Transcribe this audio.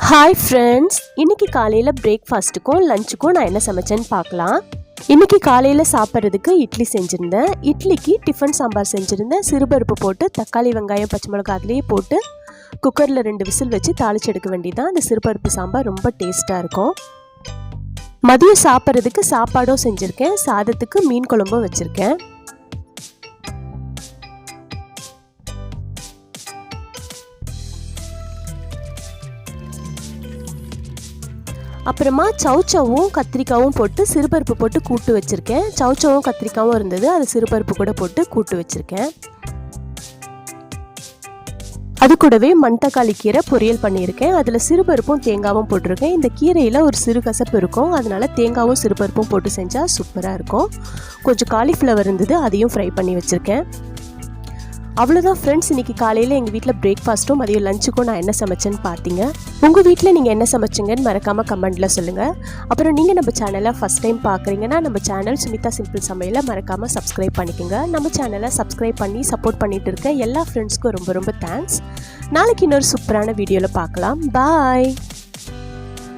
Hi friends, இன்றைக்கி காலையில் பிரேக்ஃபாஸ்ட்டுக்கும் லஞ்சுக்கும் நான் என்ன சமைச்சேன்னு பார்க்கலாம். இன்றைக்கி காலையில் சாப்பிட்றதுக்கு இட்லி செஞ்சுருந்தேன். இட்லிக்கு டிஃபன் சாம்பார் செஞ்சுருந்தேன். சிறுபருப்பு போட்டு தக்காளி வெங்காயம் பச்சை மிளகா அதுலேயே போட்டு குக்கரில் 2 விசில் வச்சு தாளிச்சு எடுக்க வேண்டியதான். அந்த சிறுபருப்பு சாம்பார் ரொம்ப டேஸ்ட்டாக இருக்கும். மதியம் சாப்பிட்றதுக்கு சாப்பாடும் செஞ்சுருக்கேன். சாதத்துக்கு மீன் குழம்பும் வச்சுருக்கேன். அப்புறமா சவுச்சவும் கத்திரிக்காவும் போட்டு சிறுபருப்பு போட்டு கூட்டு வச்சுருக்கேன். சவுச்சவும் கத்திரிக்காவும் இருந்தது, அது சிறுபருப்பு கூட போட்டு கூட்டு வச்சுருக்கேன். அது கூடவே மண்தக்காளி கீரை பொரியல் பண்ணியிருக்கேன். அதில் சிறுபருப்பும் தேங்காவும் போட்டிருக்கேன். இந்த கீரையில் ஒரு சிறு கசப்பு இருக்கும், அதனால் தேங்காவும் சிறுபருப்பும் போட்டு செஞ்சால் சூப்பராக இருக்கும். கொஞ்சம் காலிஃப்ளவர் இருந்தது, அதையும் ஃப்ரை பண்ணி வச்சுருக்கேன். அவ்வளோதான் ஃப்ரெண்ட்ஸ், இன்றைக்கி காலையில் எங்கள் வீட்டில் பிரேக்ஃபாஸ்ட்டும் மதியம் லஞ்சுக்கும் நான் என்ன சமைச்சேன்னு பார்த்தீங்க. உங்கள் வீட்டில் நீங்கள் என்ன சமைச்சிங்கன்னு மறக்காமல் கமெண்ட்டில் சொல்லுங்கள். அப்புறம் நீங்கள் நம்ம சேனலை ஃபஸ்ட் டைம் பார்க்குறீங்கன்னா நம்ம சேனல் சுமிதா சிம்பிள் சமையலை மறக்காமல் சப்ஸ்கிரைப் பண்ணிக்கோங்க. நம்ம சேனலை சப்ஸ்கிரைப் பண்ணி சப்போர்ட் பண்ணிகிட்டு இருக்க எல்லா ஃப்ரெண்ட்ஸ்க்கும் ரொம்ப ரொம்ப தேங்க்ஸ். நாளைக்கு இன்னொரு சூப்பரான வீடியோவில் பார்க்கலாம். பாய்.